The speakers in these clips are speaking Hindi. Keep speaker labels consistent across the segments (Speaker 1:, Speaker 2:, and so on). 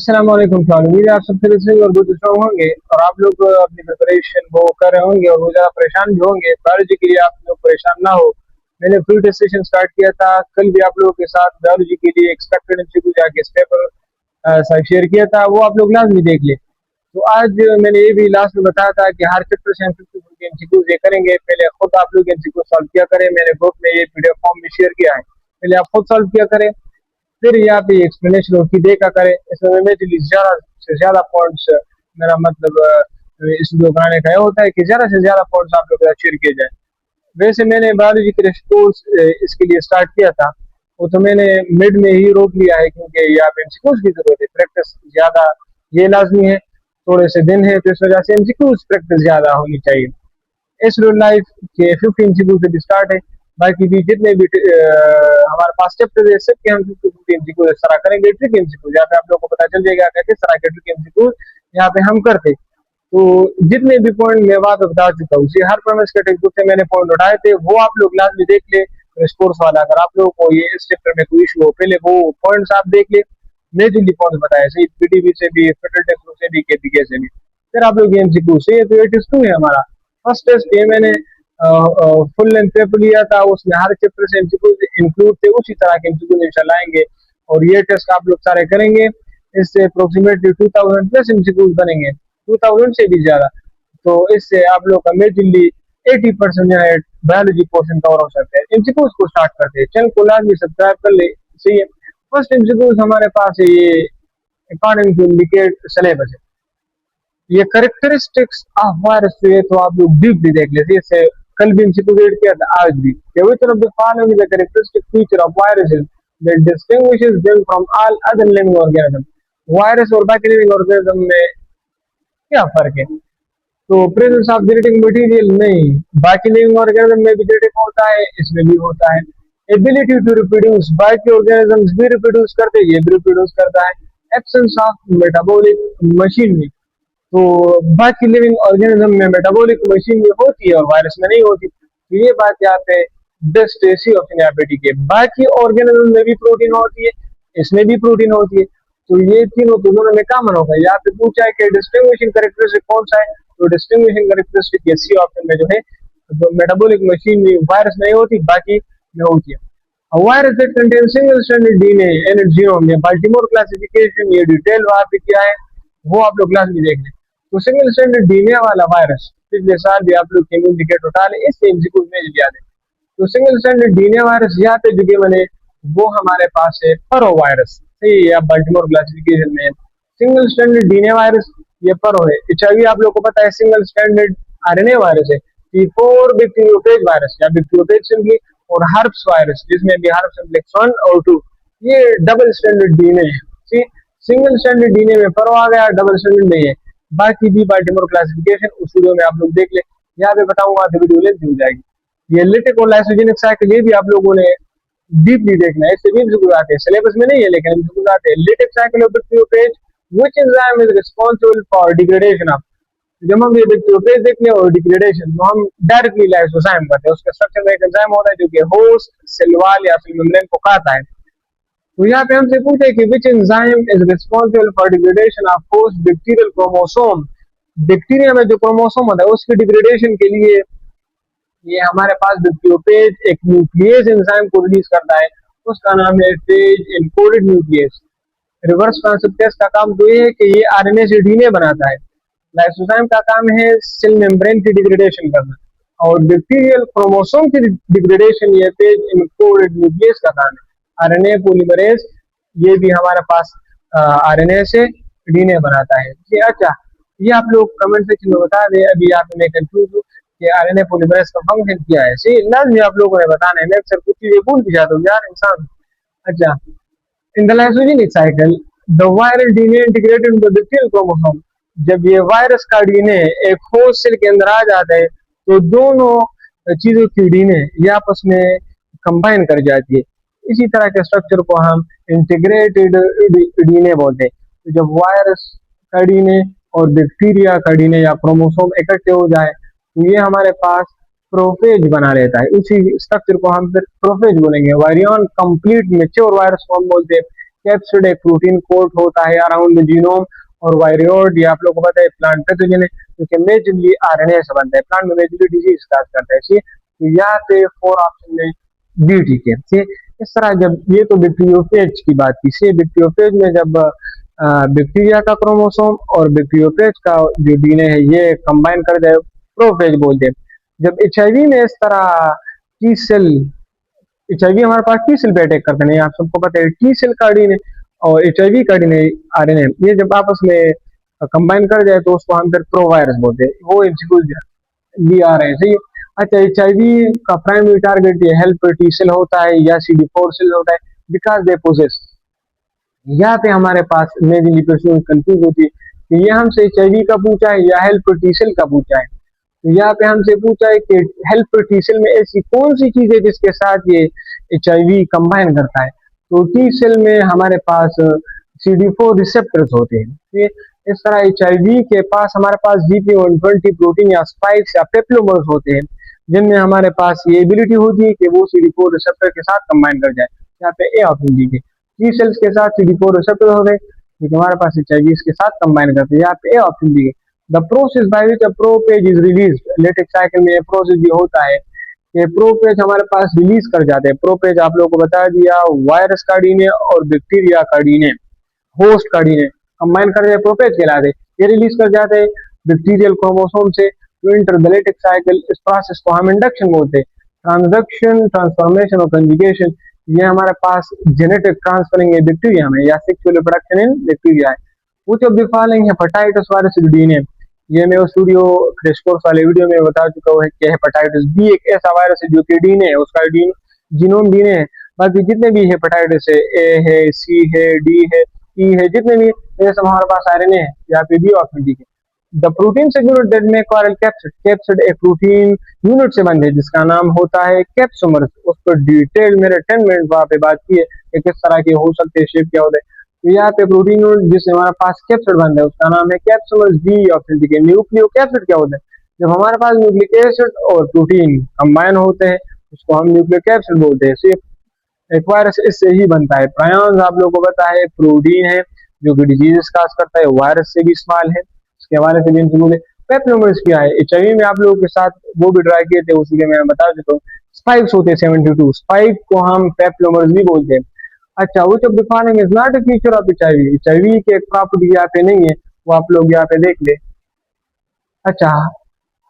Speaker 1: अस्सलाम वालेकुम फ्रेंड, उम्मीद है आप सब खैरियत से और गुड स्ट्रॉन्ग होंगे और आप लोग अपनी प्रिपरेशन वो कर रहे होंगे और वो ज़्यादा परेशान भी होंगे। बायोलॉजी के लिए आप लोग परेशान ना हो। मैंने फ्री टेस्ट सेशन स्टार्ट किया था कल भी आप लोगों के साथ बायोलॉजी के लिए एक्सपेक्टेड एमसीक्यू जाके इस पेपर शेयर किया था, वो आप लोग लाजमी देख ले। तो आज मैंने ये भी लास्ट में बताया था कि हर चैप्टर से हम 50 के एमसीक्यू ये करेंगे। पहले खुद आप लोग एमसीक्यू सॉल्व किया करें, मैंने ग्रुप में ये पीडीएफ फॉर्म में शेयर किया है। पहले आप खुद सॉल्व किया करें, फिर यहाँ पे एक्सप्लेनेशन उसकी देखा करें। इसमें मेजरली ज्यादा से ज्यादा पॉइंट्स, मेरा मतलब इस वीडियो बनाने का यह होता है कि ज्यादा से ज्यादा पॉइंट्स आप लोग शेयर किए जाए। वैसे मैंने बायोलॉजी के कोर्स इसके लिए स्टार्ट किया था, वो तो मैंने मिड में ही रोक लिया है क्योंकि यहाँ पे एमसीक्यूज की जरूरत है, प्रैक्टिस ज्यादा ये लाजमी है। थोड़े से दिन है तो इस वजह से एमसीक्यूज प्रैक्टिस ज्यादा होनी चाहिए। इस रियल लाइफ के 15 से भी स्टार्ट है। बाकी भी जितने भी हमारे पास चैप्टर है सबके हम 50 एमसीक्यू इस तरह करेंगे, ट्रिक एमसीक्यू जहाँ पे आप लोगों को पता चल जाएगा कि किस तरह के ट्रिक एमसीक्यू यहाँ पे हम करते। तो जितने भी पॉइंट मैं वहां पे बता चुका हूँ, उसी हर प्रमेश के टेक्स्ट बुक से मैंने पॉइंट उठाए थे, वो आप लोग लाजमी देख ले। कोर्स वाला अगर आप लोगों को ये इस चैप्टर में कोई इशू हो, पहले वो पॉइंट्स आप देख ले। मेजरली पॉइंट्स बताए सही, पीटीबी से भी, फेडरल टेक्स्ट बुक से भी, केपीके से भी। फिर आप लोग एमसीक्यू से, ये तो 82 है हमारा फर्स्ट टेस्ट। ये मैंने फुल लेंथ पेपर लिया था, उसमें हर चैप्टर से एमसीक्यू इंक्लूड थे, उसी तरह के एमसीक्यू इंशाल्लाह आएंगे। और ये टेस्ट आप लोग सारे करेंगे, इससे अप्रोक्सीमेटली 2000 प्लस एमसीक्यू बनेंगे, 2000 से भी ज्यादा। तो इससे आप लोग का मेजरली 80% जो है बायोलॉजी पोर्शन कवर हो सकता है। एमसीक्यूज को स्टार्ट करते हैं, चैनल को लाजमी सब्सक्राइब कर ले। सही है। फर्स्ट एमसीक्यूज हमारे पास है, ये अकॉर्डिंग टू इंडिकेट सिलेबस है। ये करेक्टरिस्टिक्स ऑफ वायरस जो है तो आप लोग डीपली देख लेते हैं। जैसे कल भी इनसे रेड किया था, आज भी which of the following is the characteristic feature of viruses that distinguishes them from all other living organisms। Virus और बाकी लिविंग ऑर्गेनिज्म में क्या फर्क है? तो प्रेजेंस ऑफ जेनेटिक मटेरियल नहीं, बाकी लिविंग ऑर्गेनिज्म में भी जेनेटिक होता है, इसमें भी होता है। एबिलिटी टू रिप्रोड्यूस, बाकी ऑर्गेनिजम्स भी रिप्रोड्यूस करते हैं, ये भी रिप्रोड्यूस करता है। एब्सेंस ऑफ मेटाबॉलिक मशीनरी, तो बाकी लिविंग ऑर्गेनिज्म में मेटाबॉलिक मशीन में होती है और वायरस में नहीं होती। तो ये बात यहाँ पे बेस्ट ऐसी ऑप्शन यहाँ पे ठीक है। बाकी ऑर्गेनिज्म में भी प्रोटीन होती है, इसमें भी प्रोटीन होती है, तो ये तीनों तो दोनों में कॉमन होगा। यहाँ पे पूछा है कि डिस्टिंग्विशिंग कैरेक्टरिस्टिक कौन सा है, तो डिस्टिंग्विशिंग कैरेक्टरिस्टिक ये सी ऑप्शन में जो है, तो मेटाबॉलिक मशीन में वायरस नहीं होती, बाकी में होती है। Virus that contain single stranded DNA in its genome, ये बाल्टीमोर क्लासिफिकेशन, ये डिटेल वहां पे क्या है वो आप लोग क्लास में देख लें। तो सिंगल स्ट्रैंडेड डीएनए वाला वायरस पिछले साल भी आप लोग इम्यूनिकेट उठा ले, इससे एमसीक्यू में याद है। तो सिंगल स्ट्रैंडेड डीएनए वायरस यहाँ पे जो बने वो हमारे पास है परो वायरस। सही है, या बल्टीमोर क्लासिफिकेशन में सिंगल स्ट्रैंडेड डीएनए वायरस ये परो है। एचआईवी आप लोग को पता है सिंगल स्ट्रैंडेड आरएनए वायरस है। फोर बैक्टीरियोफेज वायरस या बैक्टीरियोफेज सिंपली, और हर्प्स वायरस जिसमें भी हर्प्स सिंप्लेक्स 1 और 2, ये डबल स्टैंडर्ड डीएनए है। सिंगल स्टैंडर्ड डीएनए में परो आ गया, डबल स्टैंडर्ड में है। बाकी भी बाल्टीमोर क्लासिफिकेशन उस वीडियो में आप लोग देख ले, यहाँ पे बताऊंगा तो वीडियो लेंथ हो जाएगी। ये लिटिक और लाइसोजेनिक साइकिल ये भी आप लोगों ने डीपली देखना है, इससे भी एमसीक्यू आते हैं, सिलेबस में नहीं है लेकिन एमसीक्यू आते हैं। Lytic cycle of bacteriophage, which enzyme is responsible for degradation of. जब हम ये बैक्टीरियोफेज देखते हैं और डिग्रेडेशन, तो हम डायरेक्टली लाइसोजाइम करते हैं। उसके स्ट्रक्चर में एक एंजाइम होता है जो कि होस्ट सेल वॉल या सेल मेम्ब्रेन को खाता है। तो यहाँ पे हमसे पूछे कि which enzyme is responsible for degradation of host bacterial chromosome. Bacteria में जो क्रोमोसोम होता है उसके डिग्रेडेशन के लिए ये हमारे पास बैक्टीरियोफेज एक न्यूक्लियस एंजाइम को रिलीज करता है, उसका नाम है phase encoded nucleus. Reverse transcriptase का काम तो ये है कि ये आरएनए से डीएनए बनाता है। लाइसोजाइम का काम है सेल मेम्ब्रेन की डिग्रेडेशन करना, और बैक्टीरियल क्रोमोसोम की डिग्रेडेशन ये फेज एनकोडेड न्यूक्लियस का काम है। आरएनए पॉलीमरेज ये भी हमारे पास आरएनए से डीएनए बनाता है। ये अच्छा, ये आप लोग कमेंट सेक्शन में बता दें। अभी आप मैं कंफ्यूज हूँ कि आरएनए पॉलीमरेज का फंक्शन क्या है। सही लाजमी आप लोगों ने बताना है, मैं अक्सर कुछ चीजें भूल भी जाता हूँ यार इंसान। अच्छा, in the lysogenic cycle the viral DNA integrated in the bacterial chromosome, जब ये वायरस का डीएनए एक होस्ट सेल के अंदर आ जाता है तो दोनों चीजों की डीएनए ये आपस में कंबाइन कर जाती है। इसी तरह के स्ट्रक्चर को हम इंटीग्रेटेड डीएनए बोलते हैं। तो जब वायरस का डीएनए और बैक्टीरिया का डीएनए या क्रोमोसोम इकट्ठे हो जाए तो ये हमारे पास प्रोफेज बना लेता है। उसी स्ट्रक्चर को हम फिर प्रोफेज बोलेंगे। वायरियन कंप्लीट मेच्योर वायरस को हम बोलते हैं। कैप्सिड एक प्रोटीन कोट होता है अराउंड द जीनोम, और वायरियोड ये आप लोगों को पता है प्लांट पैथोजन है क्योंकि मेजरली आरएनए से बनता है, प्लांट में मेजरली डिजीज काज करता है। ठीक, तो यहाँ पे 4 ऑप्शन में बी ठीक है। ठीक, इस तरह जब ये तो बैक्टीरियोफेज की बात की, से बैक्टीरियोफेज में जब बैक्टीरिया का क्रोमोसोम और बैक्टीरियोफेज का जो डीएनए है ये कंबाइन कर जाए, प्रोफेज बोलते हैं। जब एचआईवी में इस तरह टी सेल, एचआईवी हमारे पास टी सेल पे अटैक करते हैं, आप सबको पता है टी सेल का डीएनए और एचआईवी का डीएनए आरएनए ये जब आपस में कंबाइन कर जाए तो उसको हम फिर प्रो वायरस बोलते हैं, वो एग्जीक्यूट भी आ रहे हैं। सही है। अच्छा, एचआईवी का प्राइमरी टारगेट ये हेल्पर टी सेल होता है या CD4 सेल होता है, बिकॉज दे पोजेस, यहाँ पे हमारे पास मेनली प्रश्न कंफ्यूज होती है कि ये हमसे एचआईवी का पूछा है या हेल्पर टी सेल का पूछा है। तो यहाँ पे हमसे पूछा है कि हेल्पर टी सेल में ऐसी कौन सी चीज है जिसके साथ ये एचआईवी कंबाइन करता है, तो टी सेल में हमारे पास CD4 रिसेप्टर्स होते हैं। ये इस तरह एचआईवी के पास हमारे पास GP120 प्रोटीन या स्पाइक्स या पेप्लोमर्स होते हैं जिनमें हमारे पास ये एबिलिटी होती है कि वो CD4 रिसेप्टर के साथ कंबाइन कर जाए। यहाँ पे ए ऑप्शन दी गई, टी सेल्स के साथ CD4 रिसेप्टर हो गए क्योंकि हमारे पास एचआईवी इसके साथ कंबाइन करते हैं। यहाँ पे ए ऑप्शन दी गई। The process by which a propage is release, latex cycle में प्रोसेस भी होता है कि प्रोपेज हमारे पास रिलीज कर जाते हैं। प्रोपेज आप लोगों को बता दिया वायरस का डीएनए और बैक्टीरिया का डीएनए, होस्ट का डीएनए कंबाइन कर जाए प्रोपेज कहलाते, ये रिलीज कर जाते हैं बैक्टीरियल क्रोमोसोम से to enter the lytic cycle. इस प्रोसेस को हम इंडक्शन बोलते हैं। ट्रांसडक्शन, ट्रांसफॉर्मेशन और कंजुगेशन ये हमारे पास जेनेटिक ट्रांसफरिंग है बैक्टीरिया में या सेक्सुअल रिप्रोडक्शन इन बैक्टीरिया है। कुछ of the following hepatitis virus DNA, ये मैं उस वीडियो क्रैश कोर्स वाले वीडियो में बता चुका हूँ कि हेपेटाइटिस बी एक ऐसा वायरस है जो कि डीएनए है, उसका जीनोम डीएनए है। बाकी जितने भी हेपेटाइटिस है, ए है, सी है, डी है, ई है, जितने भी ये सब हमारे पास आरएनए है। यहाँ पे बी ऑप्शन दी है। The protein subunit that make oral capsid, capsid एक प्रोटीन यूनिट से बंधे जिसका नाम होता है कैप्सोमर्स। उस पर डिटेल मेरे 10 मिनट वहां पे बात की है कि किस तरह के हो सकते हैं, शेप क्या होता है। तो यहाँ पे प्रोटीन यूनिट जिससे हमारे पास कैप्सिड बनता है उसका नाम है कैप्सोमर्स। डी ऑप्शन दी है। न्यूक्लियो कैप्सिड क्या होता है, जब हमारे पास न्यूक्लिक एसिड और प्रोटीन कंबाइन होते हैं उसको हम न्यूक्लियो कैप्सिड बोलते हैं। सिर्फ एक वायरस इससे ही बनता है। प्रायॉन्स आप लोगों को पता है प्रोटीन है जो कि डिजीजेस काज करता है, वायरस से भी इस्तेमाल है, इसके हवाले से भी इंक्लूड है। पेप्लोमर्स क्या है, एचआईवी में आप लोगों के साथ वो भी ट्राई किए थे, उसी के मैं बता देता हूँ। स्पाइक्स होते हैं 72, स्पाइक को हम पेप्लोमर्स भी बोलते हैं। अच्छा, which of the following is not a feature of HIV, HIV की एक प्रॉपर्टी यहाँ पे नहीं है, वो आप लोग यहाँ पे देख ले। अच्छा,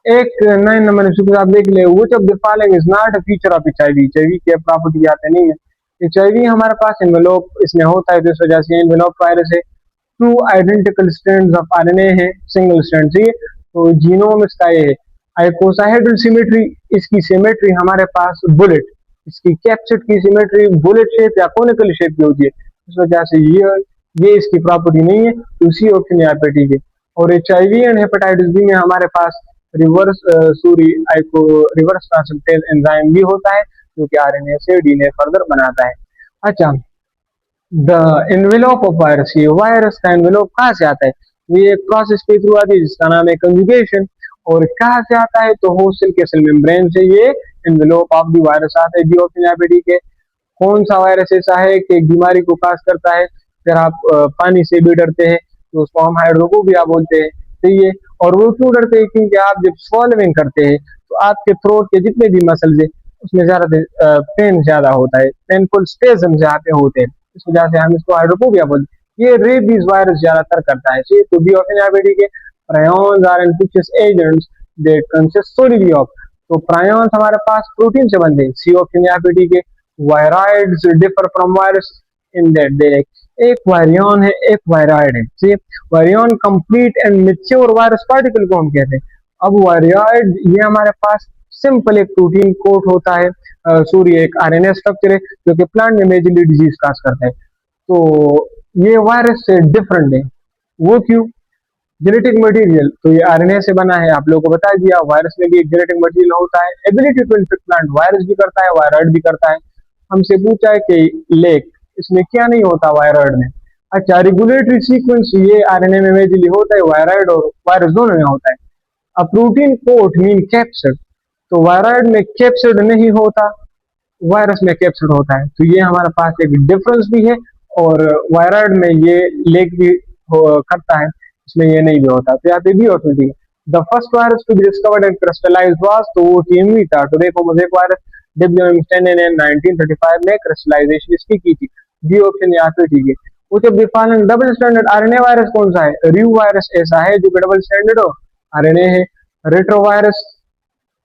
Speaker 1: एक 9 नंबर में आप देख ले, which of the following is not a feature of HIV, HIV की प्रॉपर्टी यहाँ पे नहीं है। एचआईवी हमारे पास एनवेलोप इसमें होता है, तो इस वजह से एनवेलोप वायरस है। 2 आइडेंटिकल स्ट्रैंड्स ऑफ आरएनए है, सिंगल स्ट्रैंड से, तो जीनोम इसका ये है। आइकोसाहेड्रल सिमेट्री, इसकी सिमेट्री हमारे पास बुलेट, इसकी कैप्सिड की सिमेट्री बुलेट शेप या कोनिकल शेप की होती है, इस वजह से ये इसकी प्रॉपर्टी नहीं है, तो सी ऑप्शन यहाँ पे ठीक है। और एचआईवी एंड हेपेटाइटिस बी में हमारे पास रिवर्स रिवर्स ट्रांसक्रिप्टेज एंजाइम भी होता है जो कि आरएनए से डीएनए फर्दर बनाता है। अच्छा, द एनवेलोप ऑफ वायरस, ये वायरस का एनवेलोप कहाँ से आता है, ये एक प्रोसेस के थ्रू आती है जिसका नाम है कंजुगेशन। और कहाँ से आता है, तो होस्ट सेल के सेल मेम्ब्रेन से ये एनवेलोप ऑफ द वायरस आता है। डी ऑप्शन यहाँ पे ठीक है। कौन सा वायरस ऐसा है कि एक बीमारी को काज करता है, फिर आप पानी से भी डरते हैं तो उसको हम हाइड्रोफोबिया बोलते हैं। सही है। और वो क्यों डरते हैं, क्योंकि आप जब स्वॉलविंग करते हैं तो आपके थ्रोट के जितने भी मसल्स है उसमें ज्यादा पेन ज्यादा होता है, पेनफुल स्पेजम यहाँ पे होते हैं, इस वजह से हम इसको हाइड्रोफोबिया बोलते हैं। ये रेबीज वायरस ज्यादातर करता है। तो बी ऑप्शन यहाँ पे ठीक है। Prions are infectious agents that consist solidly of, तो प्रायॉन्स हमारे पास प्रोटीन से बनते हैं। सी ऑप्शन यहाँ पे ठीक है। Viroids differ from virus in that they, एक वायरियन है एक वायरॉइड है। ठीक है। Virion complete and mature virus particle को हम कहते हैं। अब वायरॉइड ये हमारे पास सिंपल एक प्रोटीन कोट होता है, सॉरी एक आरएनए स्ट्रक्चर है जो कि प्लांट में मेजरली डिजीज काज करता है। तो ये वायरस से डिफरेंट है। वो क्यों, जेनेटिक मटेरियल तो ये आरएनए से बना है, आप लोगों को बता दिया। वायरस में भी एक जेनेटिक मटेरियल होता है। Ability to infect plant, virus भी करता है वायरॉइड भी करता है। हमसे पूछा है कि लेक, इसमें क्या नहीं होता वायरॉइड में। अच्छा, रेगुलेटरी सीक्वेंस ये आरएनए में मेजरली होता है, वायरॉइड और वायरस दोनों में होता है। अब प्रोटीन कोट मीन कैप्सिड, तो वायरॉइड में कैप्सिड नहीं होता, वायरस में कैप्सिड होता है। तो ये हमारे पास एक डिफरेंस भी है और वायरॉइड में ये लेक भी करता है, इसमें ये नहीं भी होता। तो यहाँ पे भी authentic. The first virus to be discovered and crystallized was, तो वो टीएमवी था, टोबैको मोज़ेक वायरस। WM10 ने 1935 में क्रिस्टलाइजेशन इसकी की थी। बी ऑप्शन यहाँ पे ठीक है। which of the following double standard RNA virus कौन सा है? रिव वायरस ऐसा है जो कि डबल स्टैंडर्ड हो आरएनए है। रेट्रो वायरस,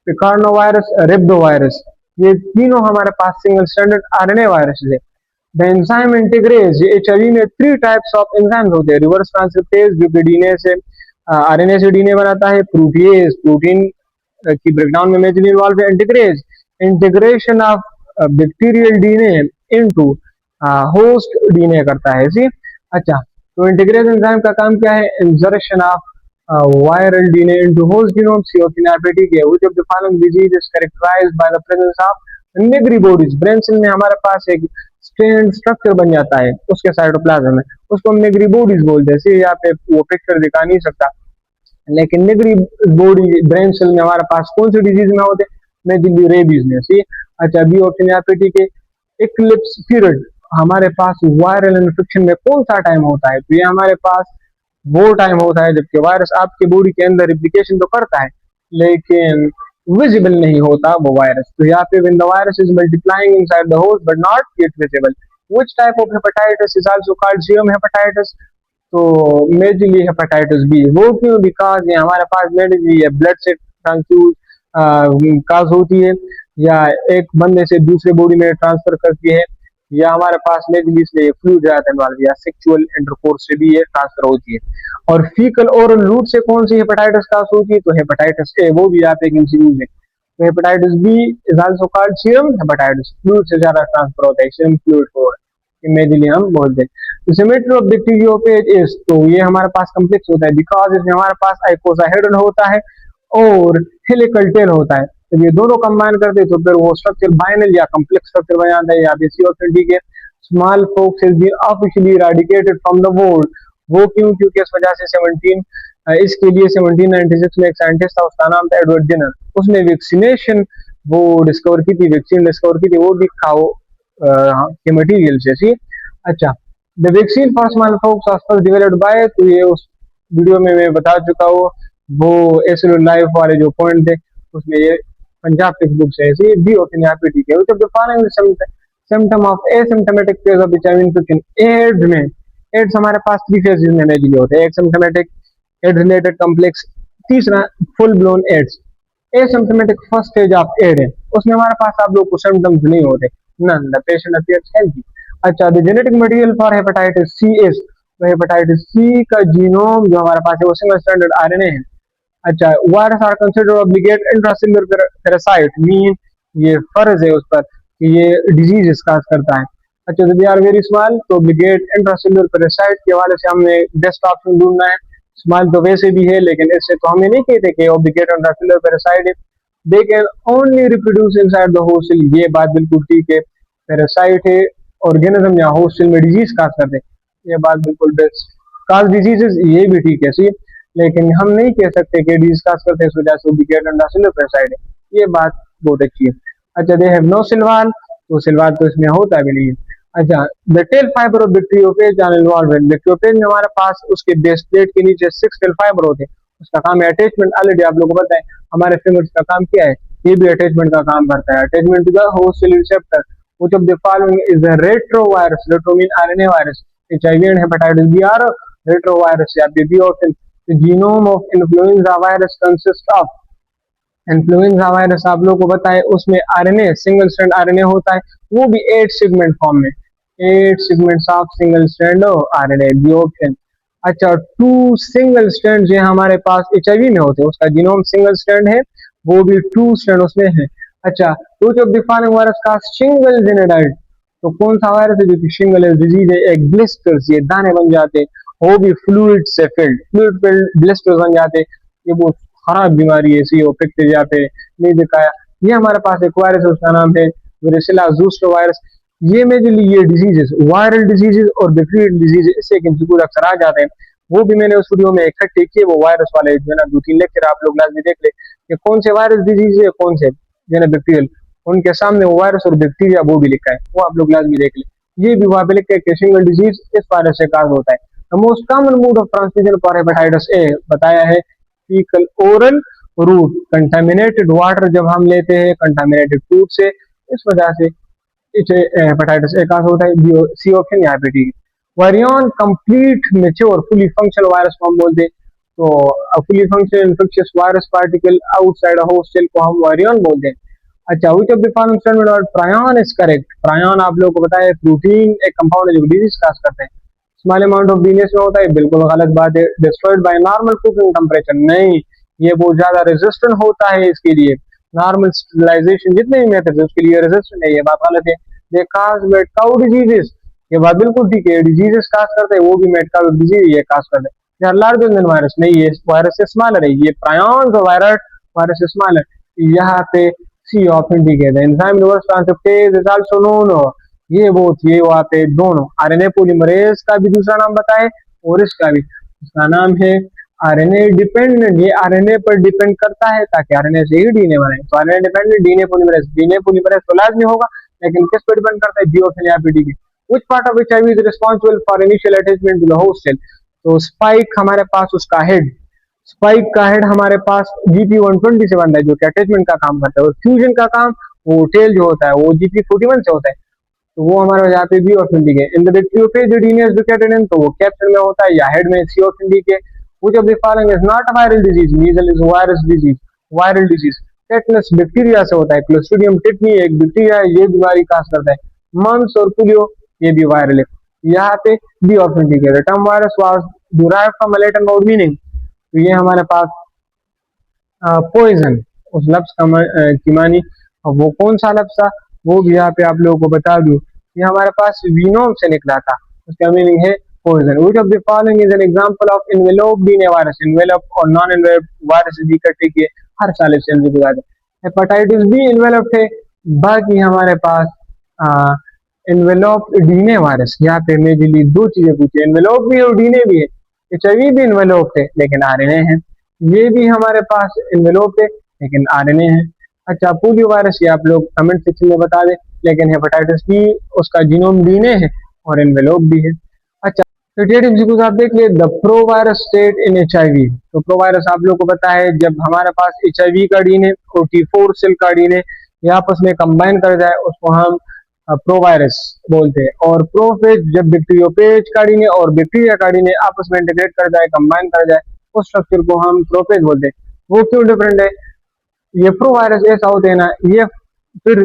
Speaker 1: पिकार्नो वायरस, रेब्डो वायरस, ये तीनों हमारे पास सिंगल स्टैंडर्ड आरएनए वायरस है। द एंजाइम इंटीग्रेज, एचआईवी में 3 टाइप्स ऑफ एंजाइम्स होते हैं। रिवर्स ट्रांसक्रिप्टेज जो कि डीएनए से आरएनए से डीएनए बनाता है। प्रोटीएज, प्रोटीन की ब्रेकडाउन में मेजरली इन्वॉल्व है। Integrase, integration of bacterial DNA into host DNA करता है जी। अच्छा, तो इंटीग्रेज एंजाइम का काम क्या है? Insertion of viral DNA into host genome, COP है। Which of the following disease is characterized by the presence of negri bodies? Brain cell में हमारे पास एक स्ट्रेन स्ट्रक्चर बन जाता है उसके साइटोप्लाज्म में, उसको हम नेग्री बॉडीज बोलते हैं। यहाँ पे वो पिक्चर दिखा नहीं सकता, लेकिन नेग्री बॉडी ब्रेन सेल में हमारे पास कौन सी डिजीज में होते हैं? मेजरली रेबीज में। सी अच्छा, बी ऑप्शन यहाँ पे ठीक है। इक्लिप्स पीरियड हमारे पास वायरल इन्फेक्शन में कौन सा टाइम होता है? तो ये हमारे पास वो टाइम होता है जबकि वायरस आपके बॉडी के अंदर रिप्लिकेशन तो करता है लेकिन विजिबल नहीं होता वो वायरस। तो यहाँ पे when the virus is multiplying inside the host but not yet visible. Which type of hepatitis is also called serum hepatitis? तो मेजरली हेपेटाइटिस बी। वो क्यों? बिकॉज ये हमारे पास मेजरली ये ब्लड से ट्रांसफ्यूज काज होती है या एक बंदे से दूसरे बॉडी में ट्रांसफर करती है, या हमारे पास मेजरली इसलिए फ्लूइड ज्यादा इन्वॉल्व या सेक्सुअल इंटरकोर्स से भी ये ट्रांसफर होती है। और फीकल ओरल रूट से कौन सी हेपेटाइटिस काज होती है? तो हेपेटाइटिस ए, वो भी यहाँ पे एक इंसिड्यूज है। तो hepatitis B is also called serum hepatitis, fluid से ज्यादा ट्रांसफर होता है, सीरम फ्लूइड को इमेजली हम बोलते हैं। सिमेट्री ऑफ बैक्टीरियोफेज इज, तो ये हमारे पास कम्प्लेक्स होता है बिकॉज इसमें हमारे पास आइकोसाहेड्रल होता है और हेलिकल टेल होता है। तो ये दोनों कंबाइन करते हैं तो फिर वो स्ट्रक्चर बाइनल या कम्प्लेक्स स्ट्रक्चर बन जाता है। या सी ऑप्शन ठीक है। Smallpox is been officially eradicated from the world. वो क्यों? क्योंकि इस वजह से इसके लिए 1796 में एक साइंटिस्ट था, उसका नाम था एडवर्ड जेनर। उसने वैक्सीनेशन वो डिस्कवर की थी, वैक्सीन डिस्कवर की थी, वो भी खाओ के मटेरियल से सी। अच्छा, the vaccine for small pox was first developed by, तो ये उस वीडियो में मैं बता चुका हूँ, वो एसिड लाइफ वाले जो पॉइंट थे उसमें ये पंजाब टेक्स्ट बुक से ऐसे बी ऑप्शन यहाँ पे ठीक है। Which of the following symptom of asymptomatic phase of HIV infection? AIDS में, एड्स हमारे पास 3 फेजेस में मेजरली होते हैं। एसिम्प्टोमेटिक, एड रिलेटेड कॉम्प्लेक्स, तीसरा full blown AIDS. Asymptomatic first stage of aid है, उसमें हमारे पास आप लोग को सिम्टम्स नहीं होते, none, the patient appears healthy. अच्छा, the genetic material for hepatitis C is, तो हेपेटाइटिस सी का जीनोम जो हमारे पास है वो सिंगल स्टैंडर्ड आरएनए है। अच्छा, virus are considered obligate intracellular parasite, mean ये फर्ज है उस पर कि ये डिजीज काज करता है। अच्छा, दे आर वेरी स्मॉल, तो ऑब्लिगेट इंट्रासेलुलर पैरासाइट के हवाले से हमने बेस्ट ऑप्शन ढूंढना है। स्मॉल तो वैसे भी है लेकिन इससे तो हमें नहीं कहते कि ऑब्लिगेट इंट्रासेलुलर पैरासाइट है। They can only reproduce inside the host cell, ये बात बिल्कुल ठीक है। पैरासाइट है, ऑर्गेनिज्म या होस्ट सेल में डिजीज काज करते हैं, ये बात बिल्कुल बेस्ट। काज डिजीजेस, ये भी ठीक है सी, लेकिन हम नहीं कह सकते कि डिजीज काज करते हैं इस वजह से ऑब्लिगेट इंट्रासेलुलर पैरासाइट है, ये बात बहुत अच्छी है। अच्छा, दे हैव नो सिल्वाल, तो सिल्वाल तो इसमें होता भी नहीं है। अच्छा, the tail fiber of bacteriophage are involve in, bacteriophage में हमारे पास उसके बेस प्लेट के नीचे 6 टेल फाइबर होते हैं, उसका काम है अटैचमेंट। ऑलरेडी आप लोगों को पता है हमारे फिंगर्स का काम क्या है, ये भी अटैचमेंट का काम करता है, attachment to the host cell receptor. Which of the following is the retrovirus? Retro mean RNA virus. HIV and hepatitis B are retrovirus या B option. The genome of influenza virus consist of, influenza virus आप लोगों को पता है उसमें आरएनए सिंगल स्ट्रैंड आरएनए होता है, वो भी 8 सेगमेंट फॉर्म में, 8 segments of single strand RNA, B option. अच्छा, 2 सिंगल स्ट्रैंड जो हमारे पास एचआईवी में होते हैं उसका जीनोम सिंगल स्ट्रैंड है, वो भी 2 स्ट्रैंड उसमें है। अच्छा, which of the following virus का सिंगल जेनेटाइड, तो कौन सा वायरस है जो कि सिंगल डिजीज है? एक ब्लिस्टर्स, ये दाने बन जाते हैं, वो भी फ्लूइड से फिल्ड, फ्लूइड फिल्ड ब्लिस्टर्स बन जाते हैं, ये बहुत खराब बीमारी है, सी पिक्चर यहाँ पे नहीं दिखाया। ये हमारे पास एक वायरस है उसका नाम है वेरिसिला ज़ोस्टर वायरस। ये मेजरली ये डिजीजेस वायरल डिजीजेस और बैक्टीरियल डिजीज इससे इंक्लूड अक्सर आ जाते हैं, वो भी मैंने उस वीडियो में इकट्ठे किए, वो वायरस वाले जो है ना 2-3 लेक्चर आप लोग लाजमी देख ले कि कौन से वायरस डिजीज है कौन से जो है ना बैक्टीरियल, उनके सामने वो वायरस और बैक्टीरिया वो भी लिखा है, वो आप लोग लाजमी देख ले। ये भी वहाँ पे लिखा है कि सिंगल डिजीज इस वायरस से काज होता है। The most common mode of transmission for hepatitis A बताया है faecal oral route, contaminated water जब हम लेते हैं कंटामिनेटेड फूड से, इस वजह से इसे हेपेटाइटिस ए काज होता है। सी ऑप्शन यहाँ पे ठीक है। Virion complete mature fully functional virus को हम बोलते हैं, तो fully functional infectious virus particle outside host cell को हम वारियन बोलते हैं। अच्छा, which of the following statement और प्रायन इज करेक्ट। प्रायन आप लोगों को पता है प्रोटीन एक कंपाउंड है जो डिजीज काज करते हैं। स्मॉल अमाउंट ऑफ डीएनए में होता है, बिल्कुल गलत बात है। Destroyed by normal cooking temperature, नहीं, ये बहुत ज्यादा रेजिस्टेंट होता है इसके लिए। नॉर्मल स्टरलाइजेशन जितने भी मेथड है उसके लिए रेजिस्टेंट है, ये बात गलत है। दे काज मेड काउ डिजीजेस, ये बात बिल्कुल ठीक है, डिजीजेस काज करते हैं, वो भी मेड काउ डिजीज ये काज करते हैं। They are larger than virus, नहीं, ये वायरस से स्मॉलर है, ये प्रायन वायरस से स्मॉलर। यहाँ पे सी ऑप्शन ठीक है। The enzyme reverse transcriptase is also known, ये बहुत ये वहाँ पे दोनों आरएनए पॉलीमरेज का भी दूसरा नाम बताए और इसका भी, इसका नाम है आरएनए डिपेंडेंट, ये आरएनए पर डिपेंड करता है ताकि आरएनए से ही डीएनए बने। तो आरएनए डिपेंडेंट डीएनए पॉलीमरेज तो लाजमी होगा, लेकिन किस पर डिपेंड करता है, बी ऑप्शन यहाँ पे ठीक है। Which part of HIV is responsible for initial attachment to the host cell, तो स्पाइक हमारे पास उसका हेड, स्पाइक का हेड हमारे पास GP120 से बनता है जो कि अटैचमेंट का काम करता है, और फ्यूजन का काम वो टेल जो होता है वो GP41 से होता है, तो वो हमारे यहाँ पे भी ऑप्शन डी है। इन द बैक्टीरियोफेज जो डीएनए इज लोकेटेड इन, तो वो कैप्सूल में होता है या हेड में, सी ऑप्शन डी के। Which of the following is not a viral disease, measle is virus disease, viral disease. Tetanus bacteria से होता है, क्लोस्ट्रिडियम टिटनी एक बैक्टीरिया है, ये बीमारी काज करता है। मम्स और पोलियो ये भी वायरल है, यहाँ पे बी ऑप्शन डी है। The term virus was derived from Latin word meaning, तो ये हमारे पास पॉइजन उस लफ्ज का की मानी, और वो कौन सा लफ्ज था वो भी यहाँ पे आप लोगों को बता दूं, ये हमारे पास विनोम से निकला था, उसका मीनिंग है poison. Which of the following is an example of envelope DNA virus, envelope और नॉन इन्वेलप वायरस इकट्ठे किए हर साल इससे बता दें। हेपेटाइटिस बी इन्वेलप है, बाकी हमारे पास इन्वेलप डीएनए वायरस, यहाँ पे मेजरली दो चीजें पूछी, इन्वेलप भी है और डीएनए भी है। एचआईवी भी इन्वेलप है लेकिन आरएनए है, ये भी हमारे पास इन्वेलप है लेकिन आरएनए है। अच्छा, पोलियो वायरस ये आप लोग कमेंट सेक्शन में बता दें, लेकिन हेपेटाइटिस बी उसका जीनोम डीएनए है और एनवेलोप भी है। अच्छा, तो आप देख लिए the pro virus state in HIV, तो प्रो वायरस आप लोग को पता है जब हमारे पास एचआईवी का डीएनए और T4 सेल का डीएनए ये आपस में कंबाइन कर जाए उसको हम प्रो वायरस बोलते हैं। और प्रोफेज जब बैक्टीरियोफेज का डीएनए और बैक्टीरिया का डीएनए आपस में इंटीग्रेट कर जाए, कंबाइन कर जाए, उस स्ट्रक्चर को हम प्रोफेज बोलते हैं। वो क्यों डिफरेंट है, ये प्रो वायरस ऐसा होते हैं ना, ये फिर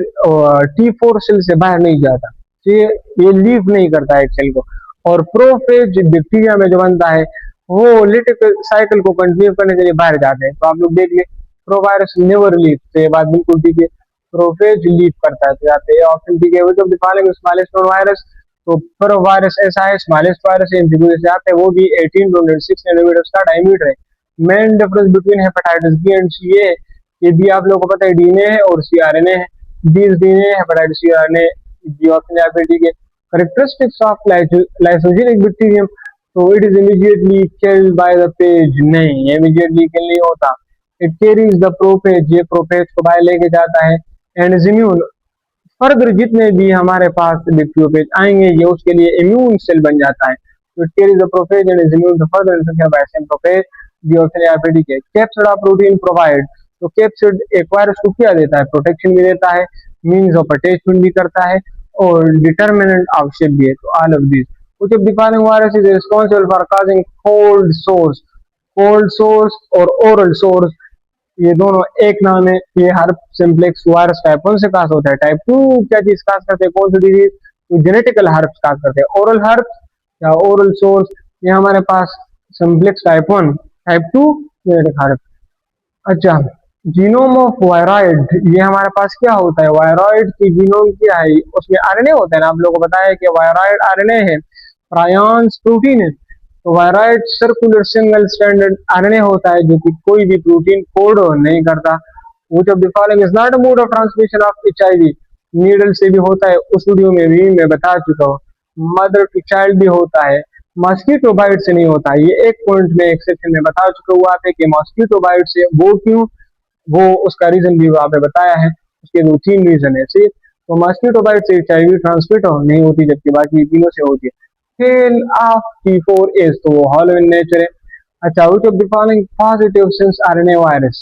Speaker 1: T4 सेल से बाहर नहीं जाता, तो ये लीव नहीं करता है एक सेल को। और प्रोफेज बैक्टीरिया में जो बनता है वो लिटिक साइकिल को कंटिन्यू करने के लिए बाहर जाते हैं, तो आप लोग देख लिए प्रो वायरस नेवर लीव, तो ये बात बिल्कुल ठीक है, प्रोफेज लीव करता है, तो यहाँ पे ऑप्शन ठीक है। विच of the following smallest virus, तो प्रो वायरस ऐसा है, स्मॉलेस्ट वायरस है, से आते हैं, वो भी 18 to 6 नैनोमीटर का डायमीटर है। Main difference between hepatitis B and C, ये भी आप लोगों को पता है डीएनए है और सीआरएनए है, बीस डीएनए हेपेटाइटिस सीआरएनए, बी ऑप्शन यहाँ पे ठीक है। कैरेक्टरिस्टिक्स ऑफ लाइसोजेनिक बैक्टीरियम, तो it is immediately killed by the page, नहीं इमीडिएटली किल नहीं होता, इट कैरीज द प्रोफेज, ये प्रोफेज को बाहर लेके जाता है, एंड इज इम्यून, फर्दर जितने भी हमारे पास बैक्टीरियोफेज आएंगे ये उसके लिए इम्यून सेल बन जाता है, तो it carries the prophage and is immune to further infection by same prophage, B option यहाँ पे ठीक है। कैप्सिड ऑफ प्रोटीन प्रोवाइड, तो कैप्सिड एक वायरस को क्या देता है, प्रोटेक्शन भी देता है, मीन्स ऑफ अटैचमेंट भी करता है और डिटर्मिनेंट ऑफ शेप भी है, तो ऑल ऑफ दिस। कुछ of defining virus is responsible for causing cold source और ओरल सोर्स, ये दोनों एक नाम है। ये हर्प सिंप्लेक्स वायरस टाइप 1 से काज होता है, टाइप 2 क्या चीज काज करते हैं, कौन सी डिजीज, तो जेनेटिकल हर्प्स काज करते हैं, ओरल हर्प्स या ओरल सोर्स, ये हमारे पास सिंप्लेक्स टाइप 1, टाइप 2 जेनेटिक हर्प। अच्छा, जीनोम ऑफ वायरॉइड, ये हमारे पास क्या होता है, वायरॉइड की जीनोम क्या है, उसमें आरएनए होता है ना, आप लोगों को बताया कि वायरॉइड आरएनए है, प्रायॉन्स प्रोटीन है, तो viroid circular single stranded RNA होता है जो कि कोई भी प्रोटीन कोड नहीं करता। Which of the following is not a mode of transmission of HIV, needle से भी होता है, उस वीडियो में भी मैं बता चुका हूँ, मदर टू चाइल्ड भी होता है, मॉस्किटो बाइट से नहीं होता, ये एक पॉइंट में एक सेक्शन में बता चुका हुआ है कि मॉस्किटो बाइट से, वो क्यों, वो उसका रीजन भी वहां पे बताया है, उसके दो तीन रीजन है। ठीक, तो मस्कीटो बाइट से HIV ट्रांसमिट नहीं होती, जबकि बाकी तीनों से होती है। टेल ऑफ T4 इज, तो वो हॉलो इन नेचर है। अच्छा, which of the following positive since RNA virus,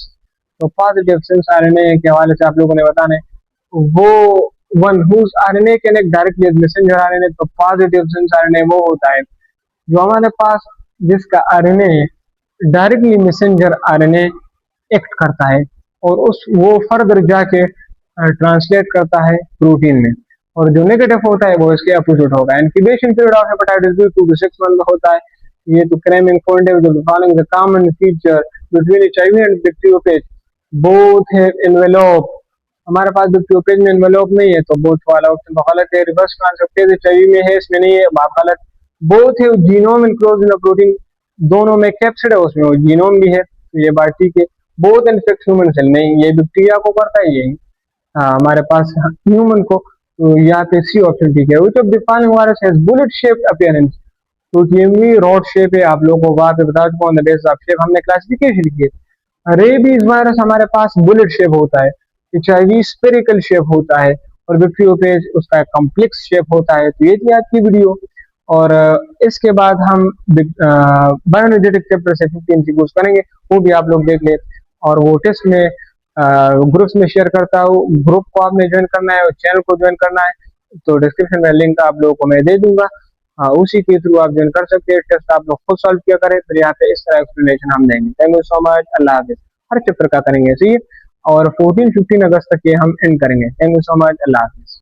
Speaker 1: तो पॉजिटिव सिंस आरएनए के हवाले से आप लोगों ने बताना है वो one whose RNA connect directly messenger RNA, तो पॉजिटिव सिंस आरएनए वो होता है जो हमारे पास जिसका RNA directly messenger RNA act करता है और उस वो फर्दर जाके ट्रांसलेट करता है प्रोटीन में, और जो नेगेटिव होता है वो इसके अपोजिट होगा। Incubation period of hepatitis B 2 to 6 month होता है। ये तो क्रैमिंग फोल्डेड जो following the common feature between HIV and bacteriophage, both है एनवेलोप, हमारे पास बैक्टीरियोफेज में एनवेलोप नहीं है, तो बोथ वाला ऑप्शन तो गलत है। रिवर्स ट्रांसक्रिप्टेज एचआईवी में है, इसमें नहीं है, बात गलत। बोथ है जीनोम इनक्लोज इन प्रोटीन, दोनों में कैप्सिड है, उसमें वो जीनोम भी है, तो ये बात ठीक है। बोथ इन्फेक्ट ह्यूमन सेल, नहीं, ये बैक्टीरिया को करता है, यही हमारे पास ह्यूमन को, तो यहाँ पे सी ऑप्शन ठीक है। विच of the following virus has bullet shaped appearance, तो ये रॉड शेप है, आप लोगों को वहां पे बता चुका हूँ, बेस ऑफ शेप हमने क्लासिफिकेशन की है। रेबीज वायरस हमारे पास बुलेट शेप होता है, एचआईवी स्पेरिकल शेप होता है, और बैक्टीरियोफेज उसका कॉम्प्लेक्स शेप होता है। तो ये थी आज की वीडियो, और इसके बाद हम बायोएनर्जेटिक चैप्टर से 15 सीक्वेंस करेंगे, वो भी आप लोग देख ले, और वो टेस्ट में ग्रुप्स में शेयर करता हूँ, ग्रुप को आपने ज्वाइन करना है और चैनल को ज्वाइन करना है, तो डिस्क्रिप्शन में लिंक आप लोगों को मैं दे दूंगा, उसी के थ्रू आप ज्वाइन कर सकते हैं। टेस्ट आप लोग खुद सॉल्व किया करें, फिर यहाँ पे इस तरह एक्सप्लेनेशन हम देंगे। Thank you so much, Allah Hafiz. Her chapter का करेंगे, सही है, और 14-15 अगस्त तक ये हम एंड करेंगे। Thank you so much, Allah Hafiz.